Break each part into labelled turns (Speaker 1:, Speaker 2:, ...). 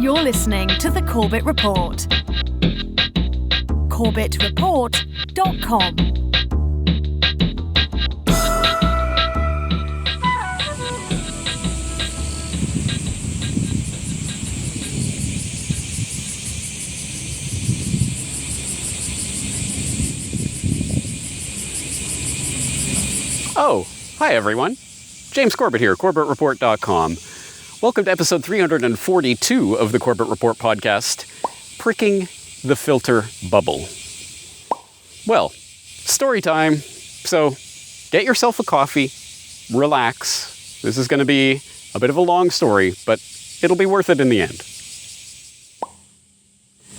Speaker 1: You're listening to the Corbett Report. CorbettReport.com.
Speaker 2: Oh, hi everyone. James Corbett here, CorbettReport.com. Welcome to episode 342 of the Corbett Report podcast, Pricking the Filter Bubble. Well, story time. So get yourself a coffee, relax. This is going to be a bit of a long story, but it'll be worth it in the end.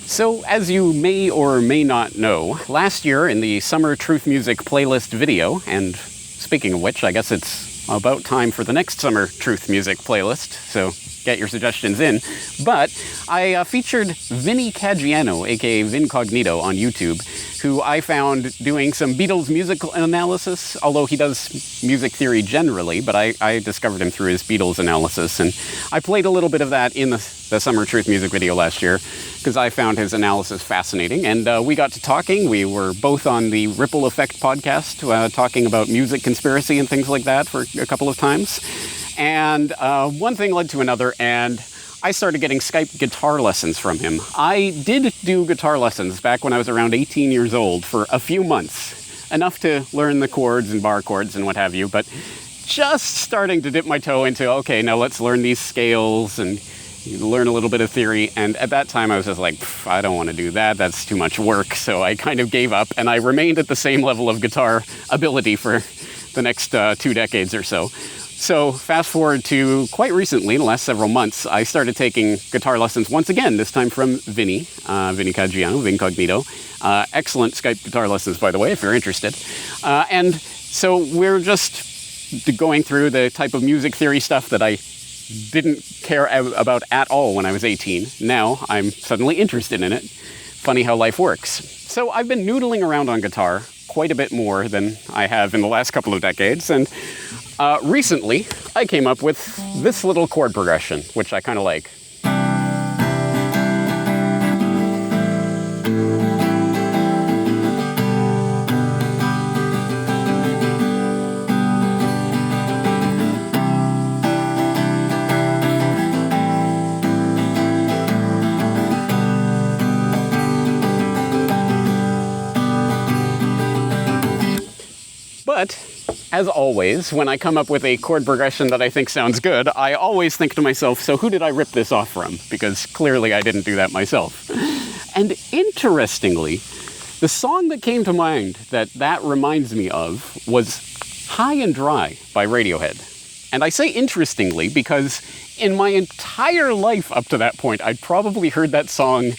Speaker 2: So, as you may or may not know, last year in the Summer Truth Music playlist video, and speaking of which, I guess it's about time for the next Summer Truth Music playlist, so get your suggestions in. But I featured Vinny Caggiano, aka Vincognito, on YouTube, who I found doing some Beatles musical analysis, although he does music theory generally, but I discovered him through his Beatles analysis, and I played a little bit of that in the Summer Truth Music video last year, because I found his analysis fascinating, and we got to talking. We were both on the Ripple Effect podcast, talking about music conspiracy and things like that for a couple of times. And one thing led to another, and I started getting Skype guitar lessons from him. I did do guitar lessons back when I was around 18 years old for a few months, enough to learn the chords and bar chords and what have you, but just starting to dip my toe into, okay, now let's learn these scales and learn a little bit of theory. And at that time I was just like, I don't want to do that, that's too much work. So I kind of gave up, and I remained at the same level of guitar ability for the next 2 decades or so. So fast forward to quite recently, in the last several months, I started taking guitar lessons once again, this time from Vinny Caggiano, Vincognito. Excellent Skype guitar lessons, by the way, if you're interested. And so we're just going through the type of music theory stuff that I didn't care about at all when I was 18. Now I'm suddenly interested in it. Funny how life works. So I've been noodling around on guitar quite a bit more than I have in the last couple of decades, and recently, I came up with this little chord progression, which I kind of like. But as always, when I come up with a chord progression that I think sounds good, I always think to myself, so who did I rip this off from? Because clearly I didn't do that myself. And interestingly, the song that came to mind that reminds me of was High and Dry by Radiohead. And I say interestingly because in my entire life up to that point, I'd probably heard that song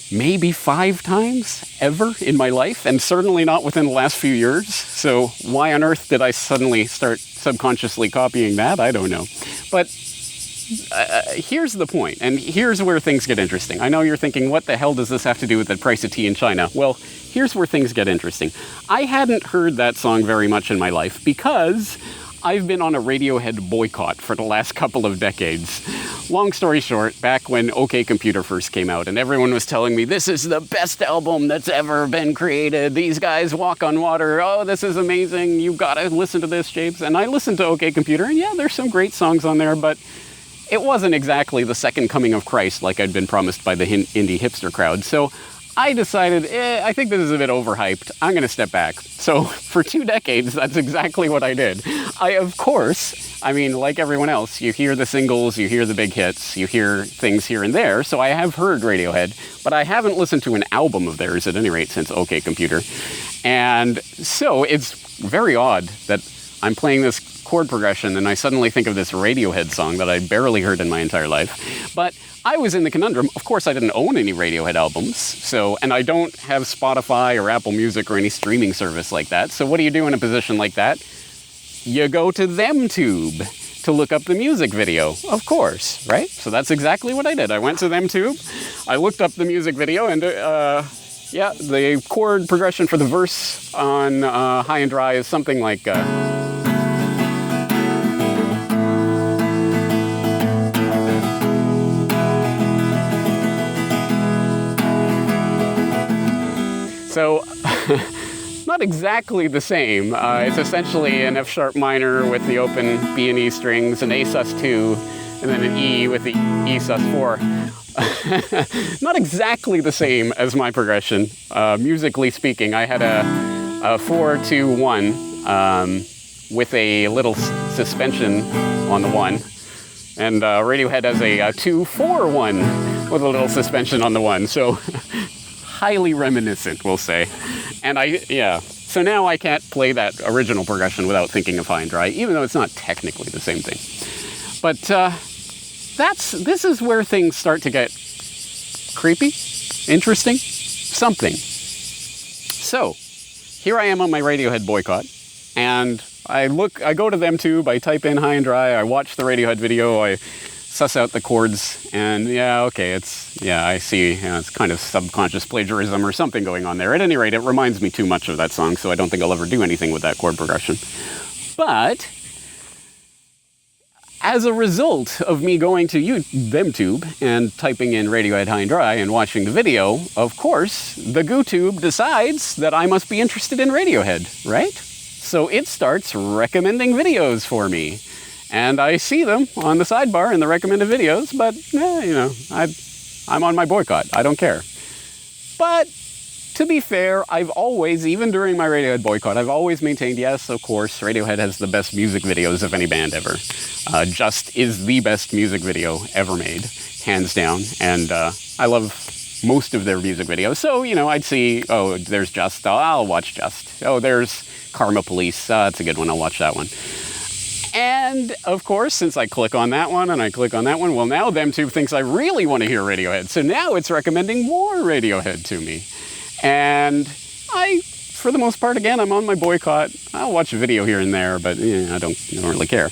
Speaker 2: maybe 5 times ever in my life, and certainly not within the last few years. So why on earth did I suddenly start subconsciously copying that? I don't know. But here's the point, and here's where things get interesting. I know you're thinking, what the hell does this have to do with the price of tea in China? Well, here's where things get interesting. I hadn't heard that song very much in my life because I've been on a Radiohead boycott for the last couple of decades. Long story short, back when OK Computer first came out and everyone was telling me, this is the best album that's ever been created. These guys walk on water. Oh, this is amazing. You've got to listen to this, James. And I listened to OK Computer, and yeah, there's some great songs on there, but it wasn't exactly the second coming of Christ like I'd been promised by the indie hipster crowd. So I decided, I think this is a bit overhyped. I'm going to step back. So for 2 decades, that's exactly what I did. Of course, like everyone else, you hear the singles, you hear the big hits, you hear things here and there. So I have heard Radiohead, but I haven't listened to an album of theirs at any rate since OK Computer. And so it's very odd that I'm playing this chord progression and I suddenly think of this Radiohead song that I barely heard in my entire life. But I was in the conundrum. Of course, I didn't own any Radiohead albums, and I don't have Spotify or Apple Music or any streaming service like that. So what do you do in a position like that? You go to ThemTube to look up the music video, of course, right? So that's exactly what I did. I went to ThemTube, I looked up the music video, and the chord progression for the verse on High and Dry is something like... not exactly the same. It's essentially an F sharp minor with the open B and E strings, an A sus2, and then an E with the E sus4. Not exactly the same as my progression. Musically speaking, I had a 4-2-1 with a little suspension on the 1. And Radiohead has a 2-4-1 with a little suspension on the 1. So highly reminiscent, we'll say. And so now I can't play that original progression without thinking of high and dry, even though it's not technically the same thing. But this is where things start to get creepy, interesting, something. So here I am on my Radiohead boycott, and I go to them tube, I type in high and dry, I watch the Radiohead video, I suss out the chords, and I see, it's kind of subconscious plagiarism or something going on there. At any rate, it reminds me too much of that song, so I don't think I'll ever do anything with that chord progression. But as a result of me going to ThemeTube and typing in Radiohead High and Dry and watching the video, of course, the GooTube decides that I must be interested in Radiohead, right? So it starts recommending videos for me. And I see them on the sidebar in the recommended videos, but, I'm on my boycott. I don't care. But to be fair, I've always, even during my Radiohead boycott, I've always maintained, yes, of course, Radiohead has the best music videos of any band ever. Just is the best music video ever made, hands down. And I love most of their music videos. So, I'd see, oh, there's Just, I'll watch Just. Oh, there's Karma Police, that's a good one, I'll watch that one. And, of course, since I click on that one and I click on that one, well, now ThemeTube thinks I really want to hear Radiohead. So now it's recommending more Radiohead to me. And for the most part, again, I'm on my boycott. I'll watch a video here and there, but I don't really care.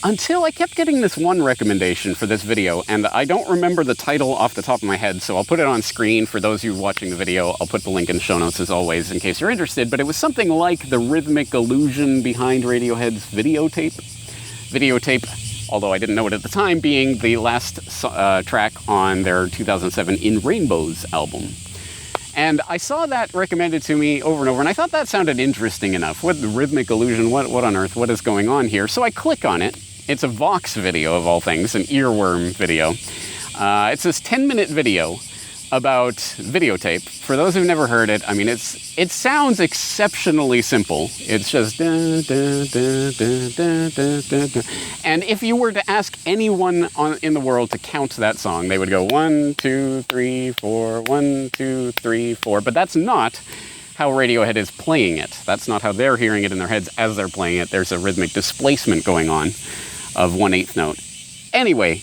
Speaker 2: Until I kept getting this one recommendation for this video, and I don't remember the title off the top of my head, so I'll put it on screen for those of you watching the video. I'll put the link in the show notes, as always, in case you're interested. But it was something like the rhythmic illusion behind Radiohead's videotape. Videotape, although I didn't know it at the time, being the last track on their 2007 In Rainbows album. And I saw that recommended to me over and over, and I thought that sounded interesting enough. What the rhythmic illusion, what on earth, what is going on here? So I click on it. It's a Vox video, of all things, an earworm video. It's this 10-minute video about videotape. For those who've never heard it, I mean, it sounds exceptionally simple. It's just dun, dun, dun, dun, dun, dun, dun, dun. And if you were to ask anyone in the world to count that song, they would go 1, 2, 3, 4, 1, 2, 3, 4. But that's not how Radiohead is playing it. That's not how they're hearing it in their heads as they're playing it. There's a rhythmic displacement going on of 1/8 note. Anyway,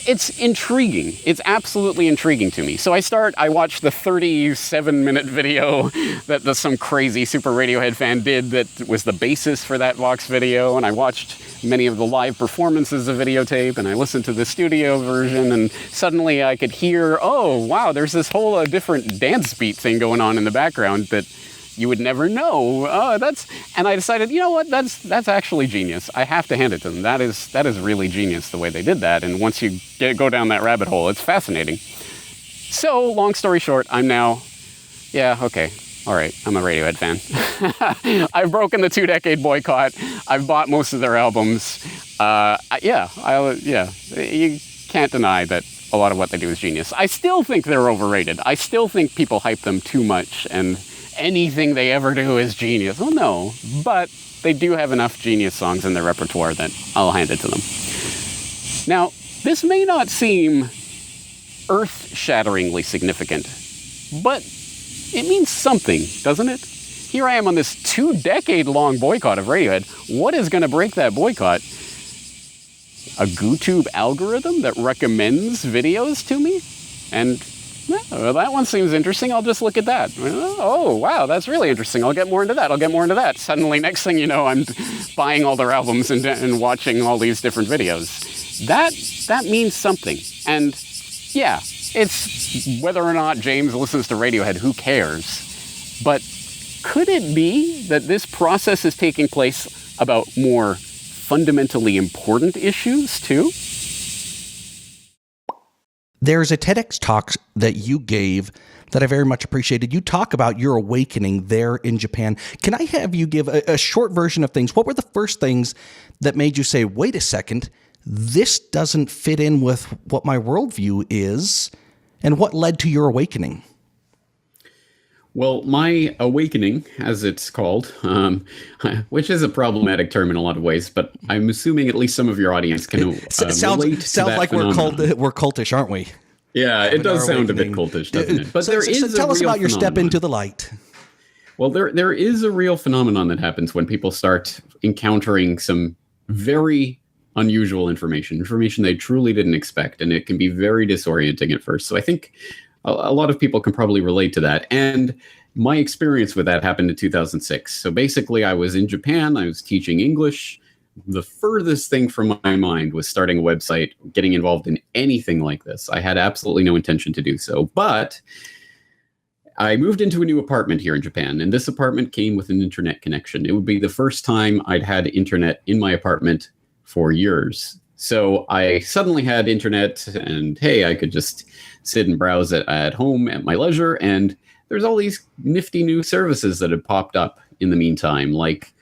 Speaker 2: it's intriguing. It's absolutely intriguing to me. So I watch the 37-minute video that some crazy super Radiohead fan did that was the basis for that Vox video, and I watched many of the live performances of videotape, and I listened to the studio version, and suddenly I could hear, oh, wow, there's this whole different dance beat thing going on in the background that you would never know. And I decided, you know what, that's actually genius. I have to hand it to them. That is really genius the way they did that. And once you go down that rabbit hole, it's fascinating. So, long story short, I'm now, all right, I'm a Radiohead fan. I've broken the 2-decade boycott. I've bought most of their albums. You can't deny that a lot of what they do is genius. I still think they're overrated. I still think people hype them too much, and anything they ever do is genius. Well, no, but they do have enough genius songs in their repertoire that I'll hand it to them. Now, this may not seem earth-shatteringly significant, but it means something, doesn't it? Here I am on this 2-decade-long boycott of Radiohead. What is going to break that boycott? A GooTube algorithm that recommends videos to me? And well, that one seems interesting. I'll just look at that. Oh, wow, that's really interesting. I'll get more into that. Suddenly, next thing you know, I'm buying all their albums and watching all these different videos. That means something. And yeah, it's whether or not James listens to Radiohead, who cares? But could it be that this process is taking place about more fundamentally important issues, too?
Speaker 3: There's a TEDx talk that you gave that I very much appreciated. You talk about your awakening there in Japan. Can I have you give a short version of things? What were the first things that made you say, wait a second, this doesn't fit in with what my worldview is? And what led to your awakening?
Speaker 2: Well, my awakening, as it's called, which is a problematic term in a lot of ways, but I'm assuming at least some of your audience can relate to
Speaker 3: sounds
Speaker 2: that
Speaker 3: like
Speaker 2: phenomenon.
Speaker 3: we're cultish, aren't we?
Speaker 2: Yeah, it does sound a bit cultish, doesn't it? But there is
Speaker 3: tell us about your step
Speaker 2: phenomenon.
Speaker 3: into the light.
Speaker 2: Well, there is a real phenomenon that happens when people start encountering some very unusual information they truly didn't expect, and it can be very disorienting at first. So I think a lot of people can probably relate to that. And my experience with that happened in 2006. So basically, I was in Japan. I was teaching English. The furthest thing from my mind was starting a website, getting involved in anything like this. I had absolutely no intention to do so. But I moved into a new apartment here in Japan, and this apartment came with an internet connection. It would be the first time I'd had internet in my apartment for years. So I suddenly had internet, and hey, I could just sit and browse it at home at my leisure. And there's all these nifty new services that had popped up in the meantime, like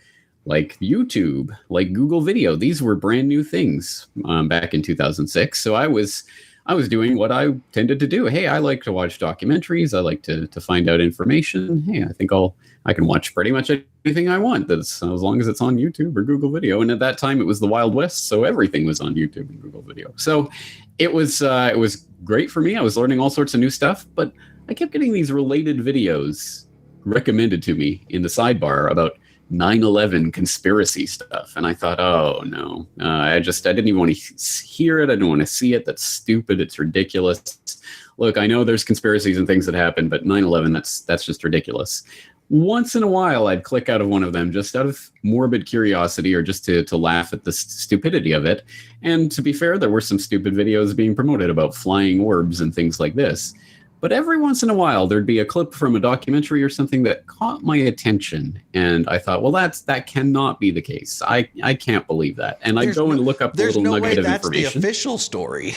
Speaker 2: YouTube, like Google Video. These were brand new things back in 2006. So I was doing what I tended to do. Hey, I like to watch documentaries. I like to find out information. Hey, I think I can watch pretty much anything I want. That's as long as it's on YouTube or Google Video. And at that time, it was the Wild West, so everything was on YouTube and Google Video. So it was great for me. I was learning all sorts of new stuff, but I kept getting these related videos recommended to me in the sidebar about 9/11 conspiracy stuff. And I thought, oh no, I didn't even want to hear it. I didn't want to see it. That's stupid. It's ridiculous. Look, I know there's conspiracies and things that happen, but 9/11, that's just ridiculous. Once in a while, I'd click out of one of them just out of morbid curiosity or just to laugh at the stupidity of it. And to be fair, there were some stupid videos being promoted about flying orbs and things like this. But every once in a while, there'd be a clip from a documentary or something that caught my attention. And I thought, well, that cannot be the case. I can't believe that. And I'd go and look up the little nugget of information.
Speaker 3: There's no way that's the official story.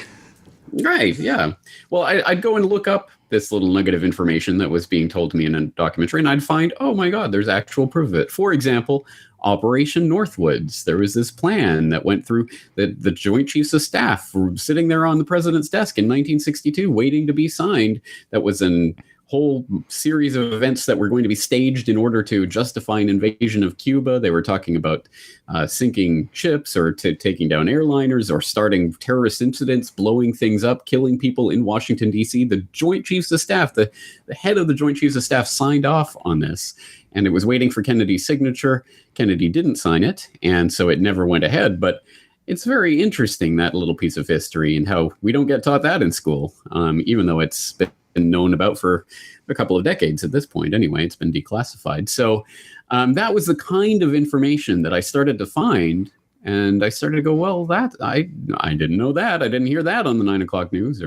Speaker 2: Right, yeah. Well, I'd go and look up this little nugget of information that was being told to me in a documentary, and I'd find, oh my God, there's actual proof of it. For example, Operation Northwoods. There was this plan that went through the Joint Chiefs of Staff were sitting there on the president's desk in 1962 waiting to be signed. That was a whole series of events that were going to be staged in order to justify an invasion of Cuba. They were talking about sinking ships or taking down airliners or starting terrorist incidents, blowing things up, killing people in Washington, D.C. The Joint Chiefs of Staff, the head of the Joint Chiefs of Staff signed off on this. And it was waiting for Kennedy's signature. Kennedy didn't sign it, and so it never went ahead. But it's very interesting, that little piece of history, and how we don't get taught that in school, even though it's been known about for a couple of decades at this point. Anyway, it's been declassified. So that was the kind of information that I started to find. And I started to go, well, that I didn't know that. I didn't hear that on the 9 o'clock news,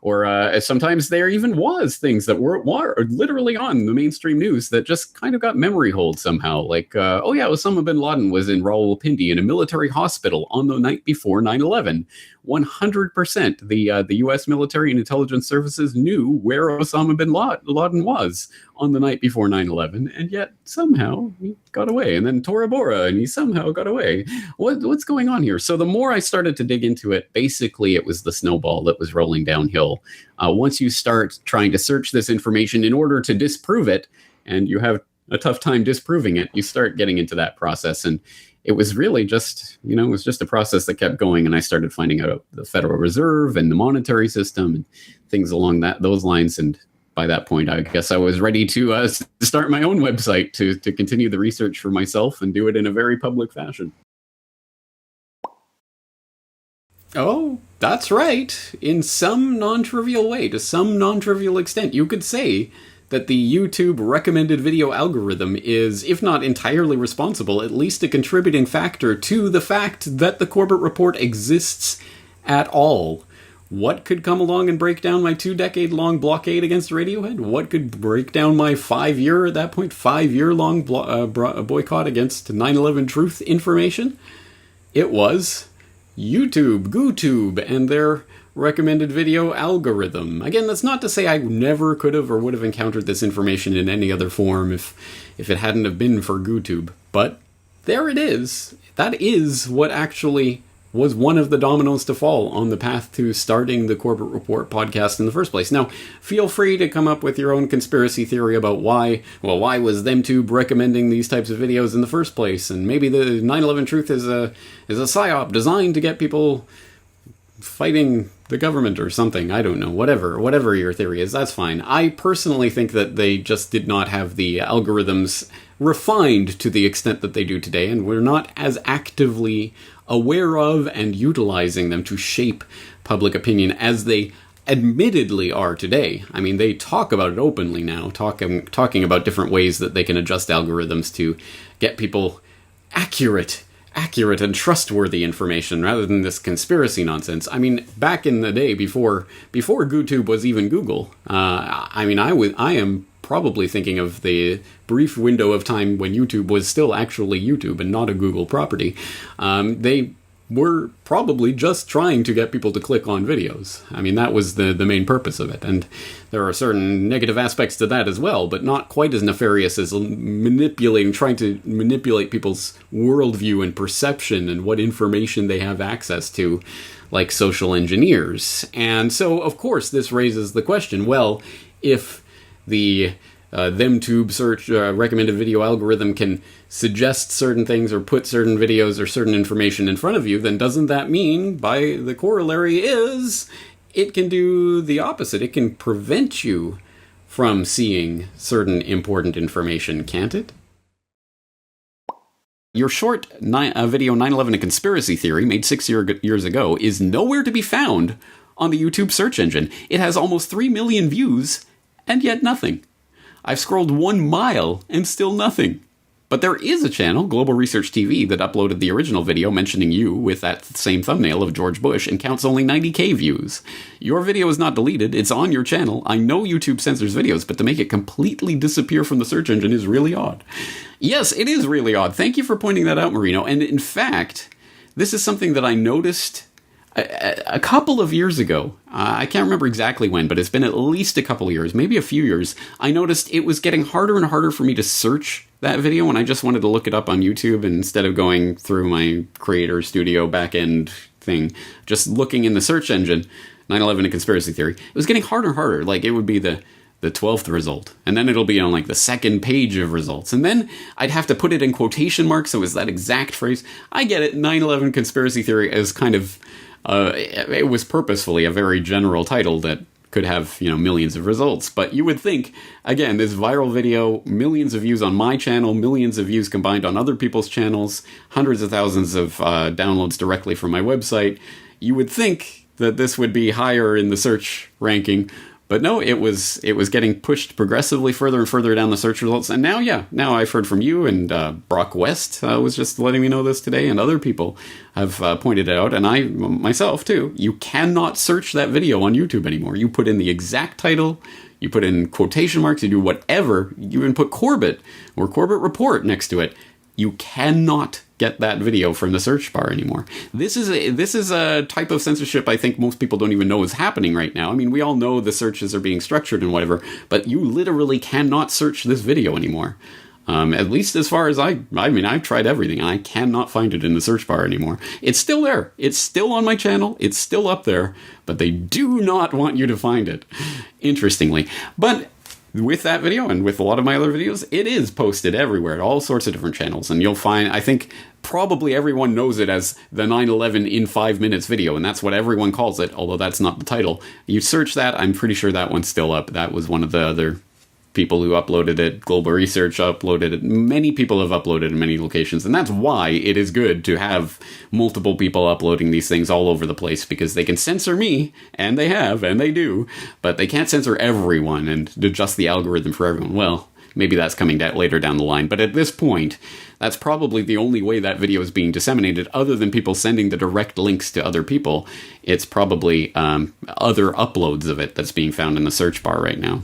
Speaker 2: or sometimes there even was things that were literally on the mainstream news that just kind of got memory hold somehow. Like, oh yeah, Osama bin Laden was in Rawalpindi in a military hospital on the night before 9/11. 100%. The U.S. military and intelligence services knew where Osama bin Laden was on the night before 9/11, and yet somehow he got away. And then Tora Bora, and he somehow got away. What's going on here? So the more I started to dig into it, basically it was the snowball that was rolling downhill. Once you start trying to search this information in order to disprove it, and you have a tough time disproving it, you start getting into that process. And it was really just, it was just a process that kept going. And I started finding out the Federal Reserve and the monetary system and things along those lines. And by that point, I guess I was ready to start my own website to continue the research for myself and do it in a very public fashion. Oh, that's right. In some non-trivial way, to some non-trivial extent, you could say that the YouTube recommended video algorithm is, if not entirely responsible, at least a contributing factor to the fact that the Corbett Report exists at all. What could come along and break down my 2-decade-long blockade against Radiohead? What could break down my 5-year-long boycott against 9/11 truth information? It was YouTube, GooTube, and their recommended video algorithm. Again, that's not to say I never could have or would have encountered this information in any other form if it hadn't have been for YouTube. But there it is. That is what actually was one of the dominoes to fall on the path to starting the Corbett Report podcast in the first place. Now, feel free to come up with your own conspiracy theory about why was ThemeTube recommending these types of videos in the first place, and maybe the 9/11 truth is a psyop designed to get people fighting the government or something. I don't know. Whatever your theory is, that's fine. I personally think that they just did not have the algorithms refined to the extent that they do today, and we're not as actively aware of and utilizing them to shape public opinion as they admittedly are today. I mean, they talk about it openly now, talking about different ways that they can adjust algorithms to get people accurate and trustworthy information rather than this conspiracy nonsense. I mean, back in the day before GooTube was even Google, I am probably thinking of the brief window of time when YouTube was still actually YouTube and not a Google property. They were probably just trying to get people to click on videos. I mean, that was the main purpose of it. And there are certain negative aspects to that as well, but not quite as nefarious as trying to manipulate people's worldview and perception and what information they have access to, like social engineers. And so, of course, this raises the question, well, if the ThemeTube search recommended video algorithm can suggest certain things or put certain videos or certain information in front of you, then doesn't that mean, by the corollary is, it can do the opposite? It can prevent you from seeing certain important information, can't it? Your short video 9/11 A Conspiracy Theory, made 6 years ago, is nowhere to be found on the YouTube search engine. It has almost 3 million views, and yet nothing. I've scrolled 1 mile and still nothing. But there is a channel, Global Research TV, that uploaded the original video mentioning you with that same thumbnail of George Bush and counts only 90K views. Your video is not deleted, it's on your channel. I know YouTube censors videos, but to make it completely disappear from the search engine is really odd. Yes, it is really odd. Thank you for pointing that out, Marino. And in fact, this is something that I noticed a couple of years ago. I can't remember exactly when, but it's been at least a couple of years, maybe a few years. I noticed it was getting harder and harder for me to search that video when I just wanted to look it up on YouTube instead of going through my Creator Studio backend thing, just looking in the search engine, 9/11 A Conspiracy Theory. It was getting harder and harder. Like, it would be the 12th result, and then it'll be on like the second page of results, and then I'd have to put it in quotation marks, so it's that exact phrase. I get it, 9/11 Conspiracy Theory is kind of it was purposefully a very general title that could have, millions of results. But you would think, again, this viral video, millions of views on my channel, millions of views combined on other people's channels, hundreds of thousands of downloads directly from my website. You would think that this would be higher in the search ranking. But no, it was getting pushed progressively further and further down the search results. And now I've heard from you, and Brock West was just letting me know this today, and other people have pointed it out, and I myself too. You cannot search that video on YouTube anymore. You put in the exact title, you put in quotation marks, you do whatever, you even put Corbett or Corbett Report next to it. You cannot get that video from the search bar anymore. This is a type of censorship I think most people don't even know is happening right now. I mean, we all know the searches are being structured and whatever, but you literally cannot search this video anymore. At least as far as I've tried everything, and I cannot find it in the search bar anymore. It's still there. It's still on my channel. It's still up there, but they do not want you to find it, interestingly. But with that video, and with a lot of my other videos, it is posted everywhere at all sorts of different channels. And you'll find, I think, probably everyone knows it as the 9/11 in 5 minutes video, and that's what everyone calls it, although that's not the title. You search that, I'm pretty sure that one's still up. That was one of the other people who uploaded it. Global Research uploaded it. Many people have uploaded in many locations, and that's why it is good to have multiple people uploading these things all over the place, because they can censor me, and they have, and they do, but they can't censor everyone and adjust the algorithm for everyone. Well, maybe that's coming later down the line, but at this point, that's probably the only way that video is being disseminated, other than people sending the direct links to other people. It's probably other uploads of it that's being found in the search bar right now.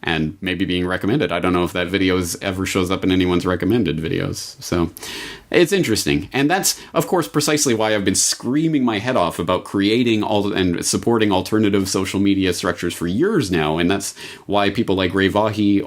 Speaker 2: and maybe being recommended. I don't know if that video ever shows up in anyone's recommended videos. So it's interesting. And that's, of course, precisely why I've been screaming my head off about creating and supporting alternative social media structures for years now. And that's why people like Ray Vahi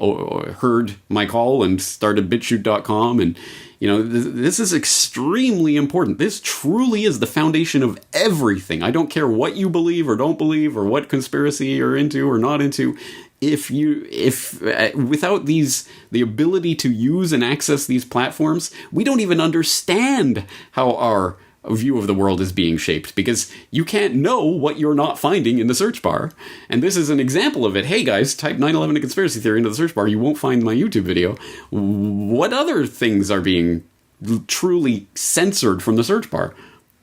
Speaker 2: heard my call and started BitChute.com. And, this is extremely important. This truly is the foundation of everything. I don't care what you believe or don't believe or what conspiracy you're into or not into. If without the ability to use and access these platforms, we don't even understand how our view of the world is being shaped, because you can't know what you're not finding in the search bar. And this is an example of it. Hey guys, type 9/11 a conspiracy theory into the search bar. You won't find my YouTube video. What other things are being truly censored from the search bar?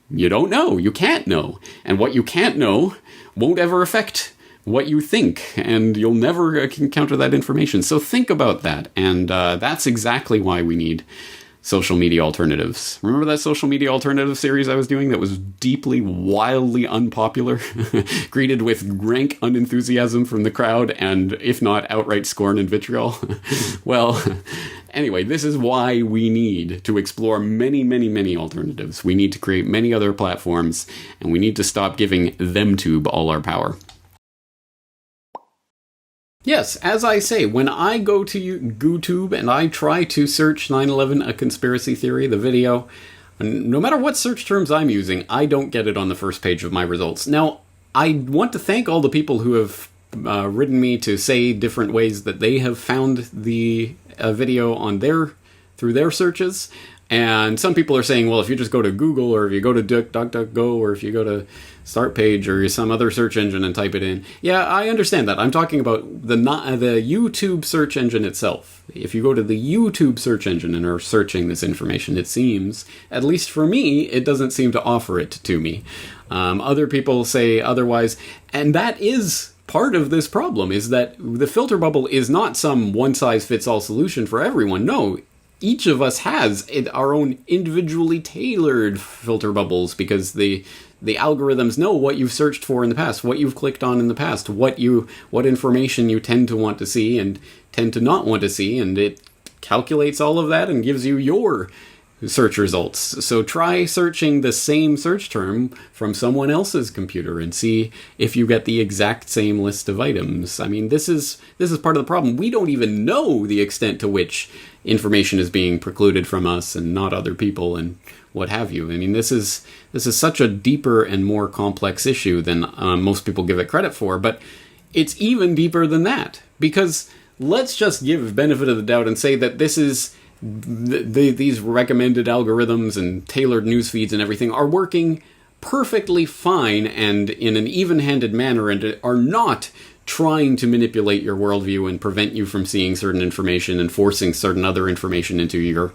Speaker 2: You don't know. You can't know. And what you can't know won't ever affect what you think, and you'll never encounter that information. So think about that, and that's exactly why we need social media alternatives. Remember that social media alternative series I was doing that was deeply, wildly unpopular, greeted with rank unenthusiasm from the crowd, and if not, outright scorn and vitriol? Well, anyway, this is why we need to explore many, many, many alternatives. We need to create many other platforms, and we need to stop giving ThemTube all our power. Yes, as I say, when I go to GooTube and I try to search 9/11 a conspiracy theory, the video, no matter what search terms I'm using, I don't get it on the first page of my results. Now, I want to thank all the people who have written me to say different ways that they have found the video on through their searches. And some people are saying, well, if you just go to Google, or if you go to DuckDuckGo, or if you go to Startpage or some other search engine and type it in. Yeah, I understand that. I'm talking about the YouTube search engine itself. If you go to the YouTube search engine and are searching this information, it seems, at least for me, it doesn't seem to offer it to me. Other people say otherwise, and that is part of this problem, is that the filter bubble is not some one-size-fits-all solution for everyone. No, each of us has our own individually tailored filter bubbles, because the algorithms know what you've searched for in the past, what you've clicked on in the past, what information you tend to want to see and tend to not want to see, and it calculates all of that and gives you your search results. So try searching the same search term from someone else's computer and see if you get the exact same list of items. I mean, this is part of the problem. We don't even know the extent to which information is being precluded from us and not other people and what have you. I mean, this is such a deeper and more complex issue than most people give it credit for, but it's even deeper than that, because let's just give benefit of the doubt and say that this is these recommended algorithms and tailored news feeds and everything are working perfectly fine and in an even-handed manner, and are not trying to manipulate your worldview and prevent you from seeing certain information and forcing certain other information into your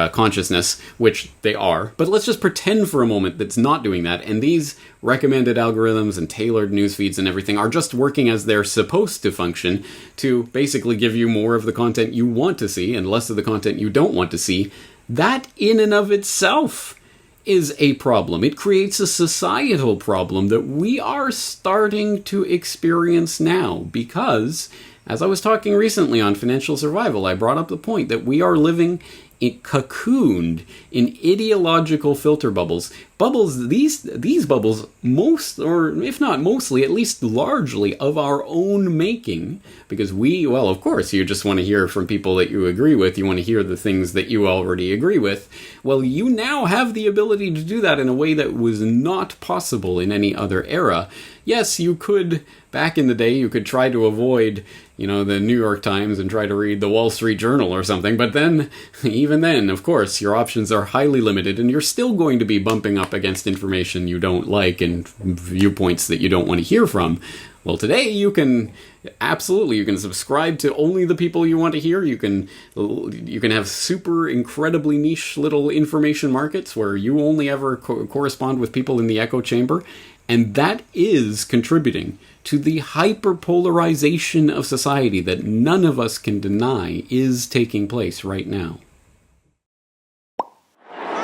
Speaker 2: consciousness, which they are. But let's just pretend for a moment that's not doing that, and these recommended algorithms and tailored news feeds and everything are just working as they're supposed to function, to basically give you more of the content you want to see and less of the content you don't want to see. That in and of itself is a problem. It creates a societal problem that we are starting to experience now, because, as I was talking recently on Financial Survival, I brought up the point that we are living cocooned in ideological filter bubbles. These bubbles, most, or if not mostly, at least largely of our own making, because well, of course, you just want to hear from people that you agree with. You want to hear the things that you already agree with. Well, you now have the ability to do that in a way that was not possible in any other era. Yes, you could, back in the day, you could try to avoid, the New York Times and try to read the Wall Street Journal or something, but then, even then, of course, your options are highly limited, and you're still going to be bumping up against information you don't like and viewpoints that you don't want to hear from. Well, today you can subscribe to only the people you want to hear. You can have super incredibly niche little information markets where you only ever correspond with people in the echo chamber. And that is contributing to the hyperpolarization of society that none of us can deny is taking place right now.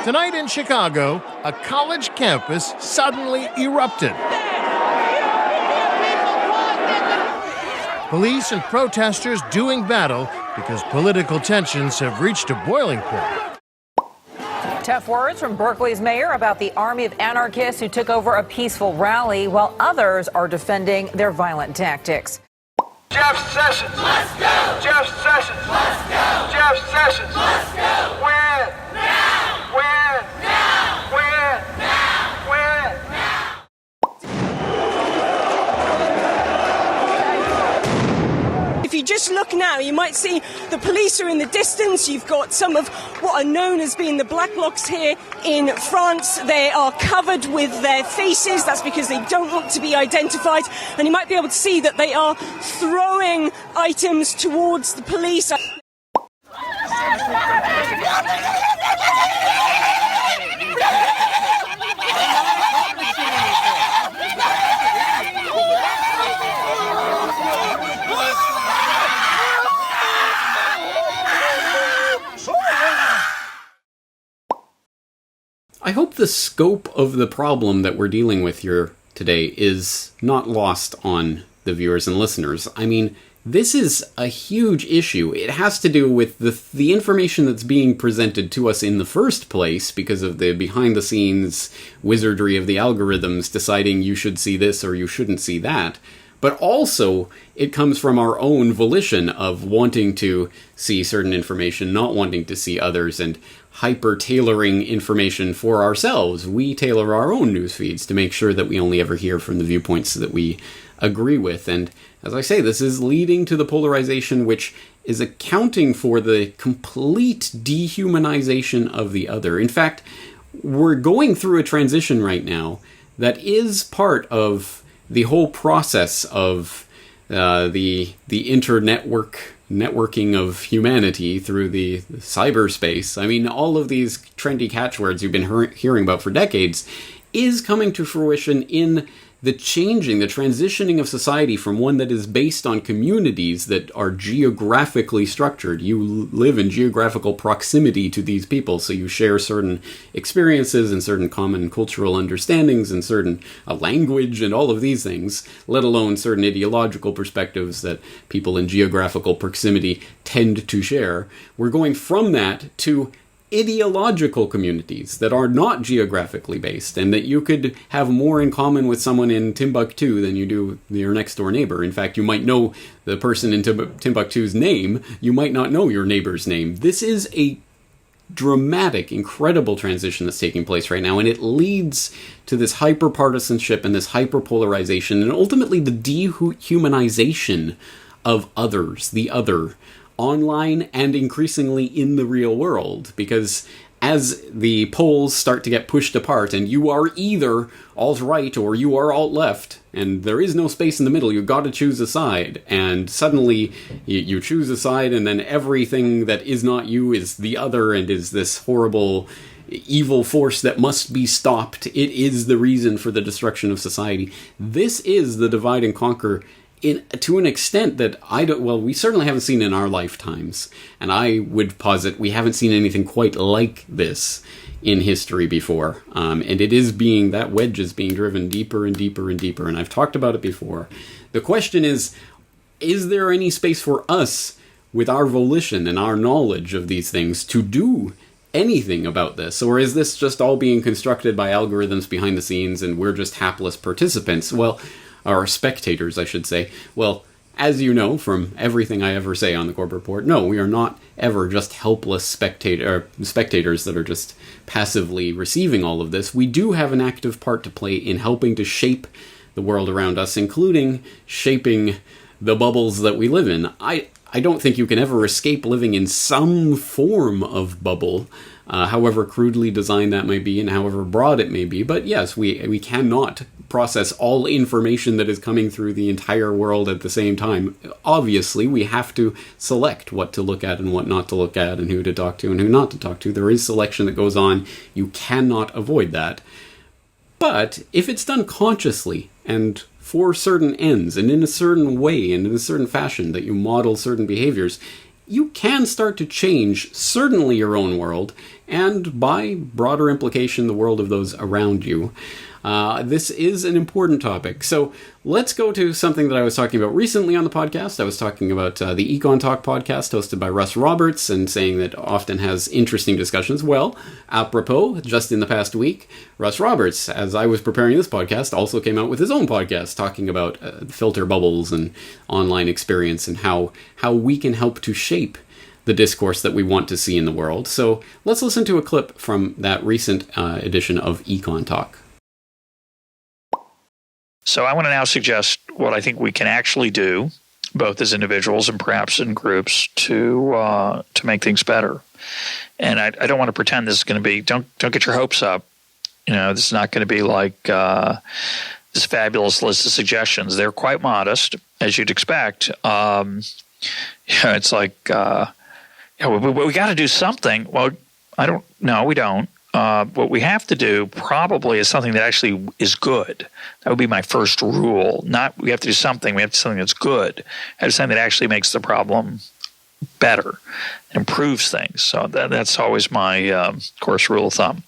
Speaker 4: Tonight in Chicago, a college campus suddenly erupted. Police and protesters doing battle because political tensions have reached a boiling point.
Speaker 5: Tough words from Berkeley's mayor about the army of anarchists who took over a peaceful rally, while others are defending their violent tactics.
Speaker 6: Jeff Sessions. Let's go. Jeff Sessions. Let's go. Jeff Sessions. Let's go. Win. Now. Win. Now. Win. Now. Win. Now.
Speaker 7: If you just look now, you might see the police are in the distance. You've got some of what are known as being the black blocs here in France. They are covered with their faces. That's because they don't want to be identified. And you might be able to see that they are throwing items towards the police.
Speaker 2: I hope the scope of the problem that we're dealing with here today is not lost on the viewers and listeners. I mean, this is a huge issue. It has to do with the information that's being presented to us in the first place because of the behind-the-scenes wizardry of the algorithms deciding you should see this or you shouldn't see that. But also, it comes from our own volition of wanting to see certain information, not wanting to see others, and hyper-tailoring information for ourselves. We tailor our own news feeds to make sure that we only ever hear from the viewpoints that we agree with. And as I say, this is leading to the polarization which is accounting for the complete dehumanization of the other. In fact, we're going through a transition right now that is part of the whole process of the networking of humanity through the cyberspace. I mean, all of these trendy catchwords you've been hearing about for decades is coming to fruition in the transitioning of society from one that is based on communities that are geographically structured. You live in geographical proximity to these people, so you share certain experiences and certain common cultural understandings and certain language and all of these things, let alone certain ideological perspectives that people in geographical proximity tend to share. We're going from that to ideological communities that are not geographically based, and that you could have more in common with someone in Timbuktu than you do your next door neighbor. In fact, you might know the person in Timbuktu's name, you might not know your neighbor's name. This is a dramatic, incredible transition that's taking place right now, and it leads to this hyper-partisanship and this hyper-polarization, and ultimately the dehumanization of others, the other, online and increasingly in the real world, because as the poles start to get pushed apart and you are either alt-right or you are alt-left and there is no space in the middle, you've got to choose a side, and suddenly you choose a side and then everything that is not you is the other and is this horrible evil force that must be stopped. It is the reason for the destruction of society. This is the divide and conquer to an extent that we certainly haven't seen in our lifetimes. And I would posit we haven't seen anything quite like this in history before. And that wedge is being driven deeper and deeper and deeper. And I've talked about it before. The question is there any space for us with our volition and our knowledge of these things to do anything about this? Or is this just all being constructed by algorithms behind the scenes and we're just hapless participants? Or spectators, I should say. Well, as you know from everything I ever say on the Corbett Report, no, we are not ever just helpless spectators that are just passively receiving all of this. We do have an active part to play in helping to shape the world around us, including shaping the bubbles that we live in. I don't think you can ever escape living in some form of bubble, however crudely designed that may be and however broad it may be. But yes, we cannot process all information that is coming through the entire world at the same time. Obviously, we have to select what to look at and what not to look at and who to talk to and who not to talk to. There is selection that goes on. You cannot avoid that. But if it's done consciously and for certain ends and in a certain way and in a certain fashion that you model certain behaviors, you can start to change certainly your own world and by broader implication the world of those around you. This is an important topic. So let's go to something that I was talking about recently on the podcast. I was talking about the Econ Talk podcast hosted by Russ Roberts and saying that often has interesting discussions. Well, apropos, just in the past week, Russ Roberts, as I was preparing this podcast, also came out with his own podcast talking about filter bubbles and online experience and how we can help to shape the discourse that we want to see in the world. So let's listen to a clip from that recent edition of Econ Talk.
Speaker 8: So I want to now suggest what I think we can actually do, both as individuals and perhaps in groups, to make things better. And I don't want to pretend this is going to be. Don't get your hopes up. This is not going to be like this fabulous list of suggestions. They're quite modest, as you'd expect. It's like we got to do something. Well, I don't. No, we don't. What we have to do probably is something that actually is good. That would be my first rule. Not we have to do something. We have to do something that's good. Have something that actually makes the problem better, improves things. So that's always my, of course, rule of thumb.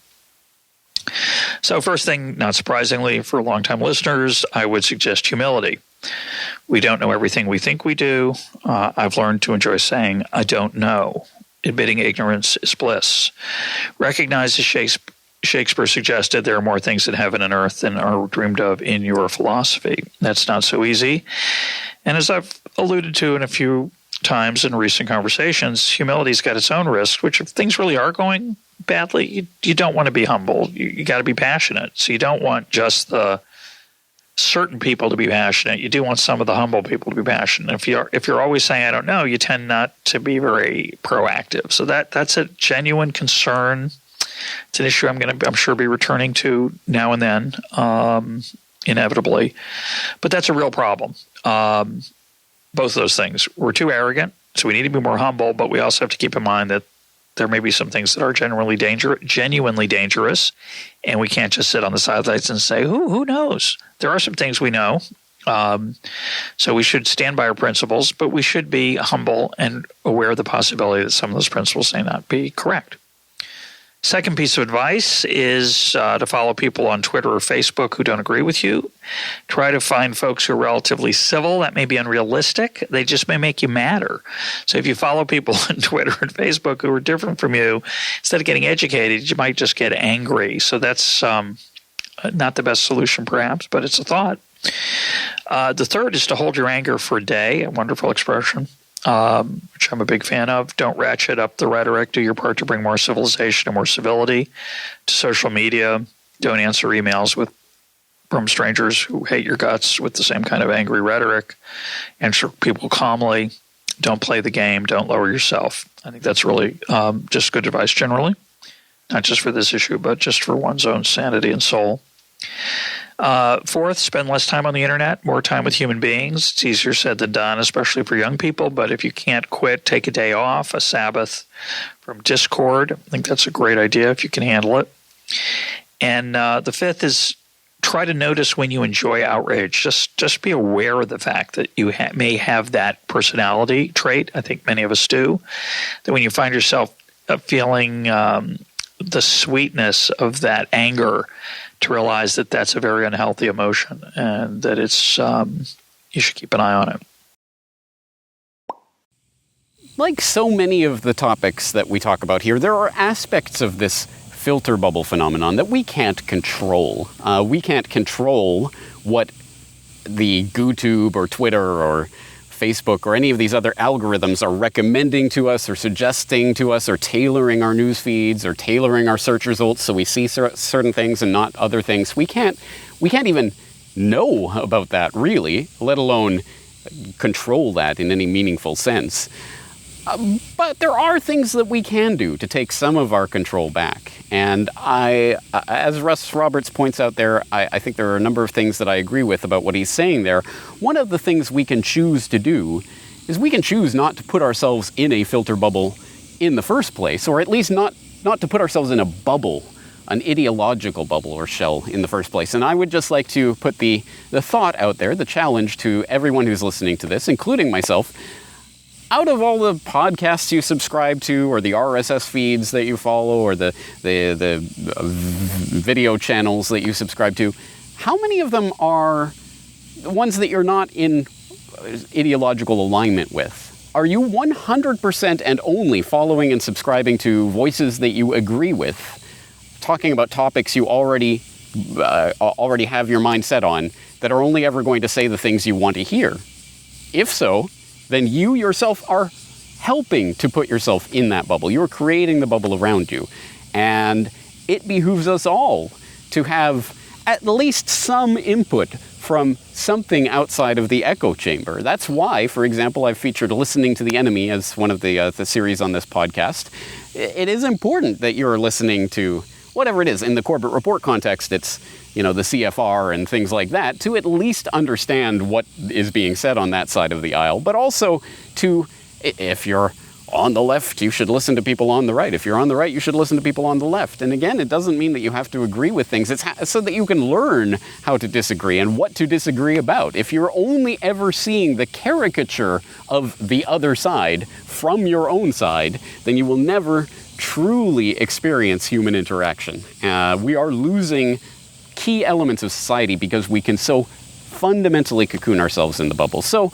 Speaker 8: So first thing, not surprisingly for longtime listeners, I would suggest humility. We don't know everything we think we do. I've learned to enjoy saying, I don't know. Admitting ignorance is bliss. Recognize, as Shakespeare suggested, there are more things in heaven and earth than are dreamed of in your philosophy. That's not so easy. And as I've alluded to in a few times in recent conversations, humility's got its own risks, which if things really are going badly, you don't want to be humble. You got to be passionate. So you don't want just the certain people to be passionate. You do want some of the humble people to be passionate. If you're always saying I don't know, you tend not to be very proactive. So that's a genuine concern. It's an issue I'm sure be returning to now and then, inevitably. But that's a real problem. Both of those things. We're too arrogant, so we need to be more humble, but we also have to keep in mind that there may be some things that are genuinely dangerous, and we can't just sit on the sidelines and say, who knows? There are some things we know. So we should stand by our principles, but we should be humble and aware of the possibility that some of those principles may not be correct. Second piece of advice is to follow people on Twitter or Facebook who don't agree with you. Try to find folks who are relatively civil. That may be unrealistic. They just may make you madder. So if you follow people on Twitter and Facebook who are different from you, instead of getting educated, you might just get angry. So that's not the best solution perhaps, but it's a thought. The third is to hold your anger for a day, a wonderful expression. Which I'm a big fan of. Don't ratchet up the rhetoric. Do your part to bring more civilization and more civility to social media. Don't answer emails from strangers who hate your guts with the same kind of angry rhetoric. Answer people calmly. Don't play the game. Don't lower yourself. I think that's really just good advice generally, not just for this issue, but just for one's own sanity and soul. Fourth, spend less time on the internet, more time with human beings. It's easier said than done, especially for young people. But if you can't quit, take a day off, a Sabbath from Discord. I think that's a great idea if you can handle it. And the fifth is try to notice when you enjoy outrage. Just be aware of the fact that you may have that personality trait. I think many of us do. That when you find yourself feeling the sweetness of that anger, to realize that that's a very unhealthy emotion and that it's you should keep an eye on it.
Speaker 2: Like so many of the topics that we talk about here, there are aspects of this filter bubble phenomenon that we can't control. We can't control what the GooTube or Twitter or Facebook or any of these other algorithms are recommending to us or suggesting to us or tailoring our news feeds or tailoring our search results so we see certain things and not other things. We can't even know about that really, let alone control that in any meaningful sense. But there are things that we can do to take some of our control back. And as Russ Roberts points out there, I think there are a number of things that I agree with about what he's saying there. One of the things we can choose to do is we can choose not to put ourselves in a filter bubble in the first place, or at least not to put ourselves in a bubble, an ideological bubble or shell in the first place. And I would just like to put the thought out there, the challenge to everyone who's listening to this, including myself. out of all the podcasts you subscribe to, or the RSS feeds that you follow, or the video channels that you subscribe to, how many of them are the ones that you're not in ideological alignment with? Are you 100% and only following and subscribing to voices that you agree with, talking about topics you already have your mind set on, that are only ever going to say the things you want to hear? If so, then you yourself are helping to put yourself in that bubble. You're creating the bubble around you. And it behooves us all to have at least some input from something outside of the echo chamber. That's why, for example, I've featured Listening to the Enemy as one of the series on this podcast. It is important that you're listening to whatever it is. In the Corbett Report context, it's, the CFR and things like that, to at least understand what is being said on that side of the aisle, but also to, if you're on the left, you should listen to people on the right. If you're on the right, you should listen to people on the left. And again, it doesn't mean that you have to agree with things. It's so that you can learn how to disagree and what to disagree about. If you're only ever seeing the caricature of the other side from your own side, then you will never truly experience human interaction. We are losing key elements of society because we can so fundamentally cocoon ourselves in the bubble. So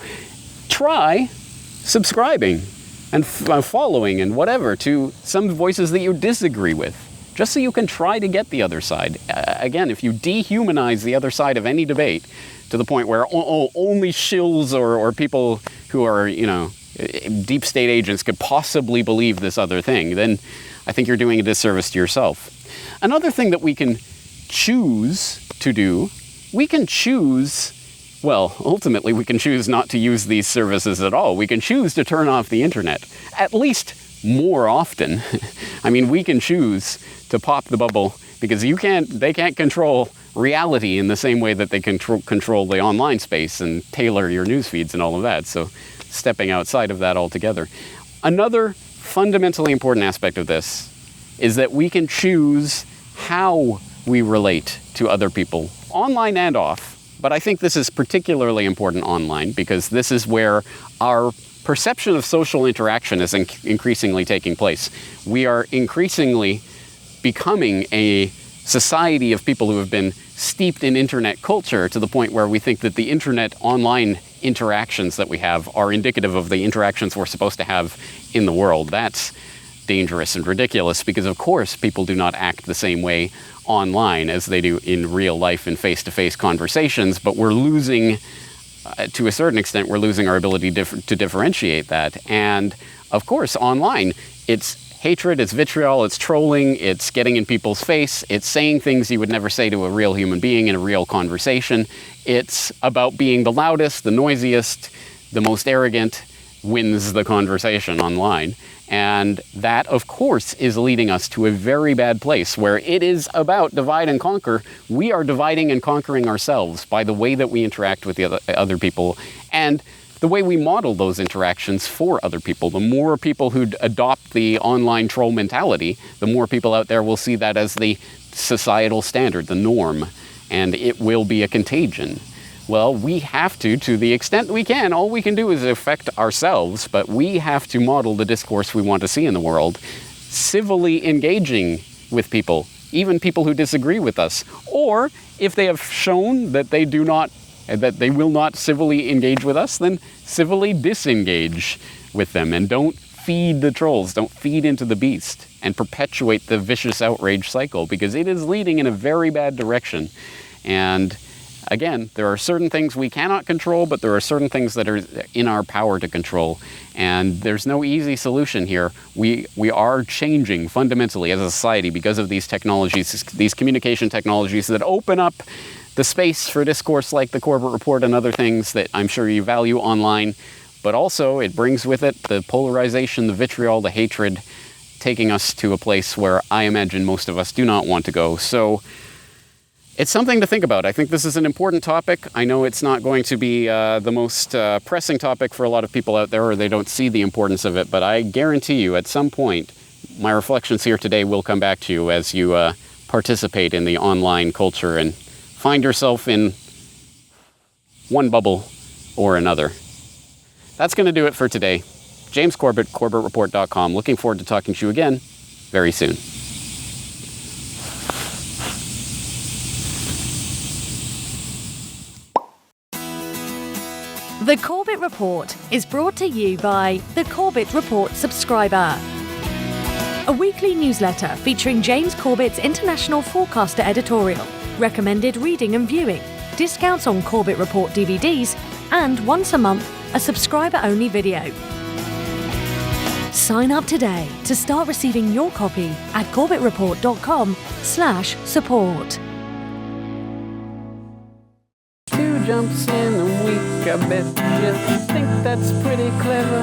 Speaker 2: try subscribing and following and whatever to some voices that you disagree with, just so you can try to get the other side. Again, if you dehumanize the other side of any debate to the point where only shills or people who are, deep state agents could possibly believe this other thing, then I think you're doing a disservice to yourself. Another thing that we can choose to do, ultimately we can choose not to use these services at all. We can choose to turn off the internet, at least more often. I mean, we can choose to pop the bubble because they can't control reality in the same way that they control the online space and tailor your news feeds and all of that. So stepping outside of that altogether. Another fundamentally important aspect of this is that we can choose how we relate to other people, online and off. But I think this is particularly important online because this is where our perception of social interaction is increasingly taking place. We are increasingly becoming a society of people who have been steeped in internet culture to the point where we think that the internet online interactions that we have are indicative of the interactions we're supposed to have in the world. That's dangerous and ridiculous because, of course, people do not act the same way online as they do in real life in face-to-face conversations, but we're losing, to a certain extent, we're losing our ability to differentiate that. And, of course, online, it's hatred, it's vitriol, it's trolling, it's getting in people's face, it's saying things you would never say to a real human being in a real conversation. It's about being the loudest, the noisiest, the most arrogant wins the conversation online. And that, of course, is leading us to a very bad place where it is about divide and conquer. We are dividing and conquering ourselves by the way that we interact with the other people and the way we model those interactions for other people. The more people who adopt the online troll mentality, the more people out there will see that as the societal standard, the norm, and it will be a contagion. Well, we have to the extent we can. All we can do is affect ourselves, but we have to model the discourse we want to see in the world, civilly engaging with people, even people who disagree with us. Or if they have shown that they will not civilly engage with us, then civilly disengage with them and don't feed the trolls, don't feed into the beast and perpetuate the vicious outrage cycle because it is leading in a very bad direction. And again, there are certain things we cannot control, but there are certain things that are in our power to control. And there's no easy solution here. We are changing fundamentally as a society because of these technologies, these communication technologies that open up the space for discourse like the Corbett Report and other things that I'm sure you value online. But also it brings with it the polarization, the vitriol, the hatred, taking us to a place where I imagine most of us do not want to go. So it's something to think about. I think this is an important topic. I know it's not going to be the most pressing topic for a lot of people out there, or they don't see the importance of it, but I guarantee you at some point, my reflections here today will come back to you as you participate in the online culture and find yourself in one bubble or another. That's going to do it for today. James Corbett, CorbettReport.com. Looking forward to talking to you again very soon.
Speaker 1: The Corbett Report is brought to you by the Corbett Report subscriber, a weekly newsletter featuring James Corbett's international forecaster editorial, recommended reading and viewing, discounts on Corbett Report DVDs, and once a month, a subscriber-only video. Sign up today to start receiving your copy at corbettreport.com/support.
Speaker 2: 2 jumps in a week, I bet you think that's pretty clever.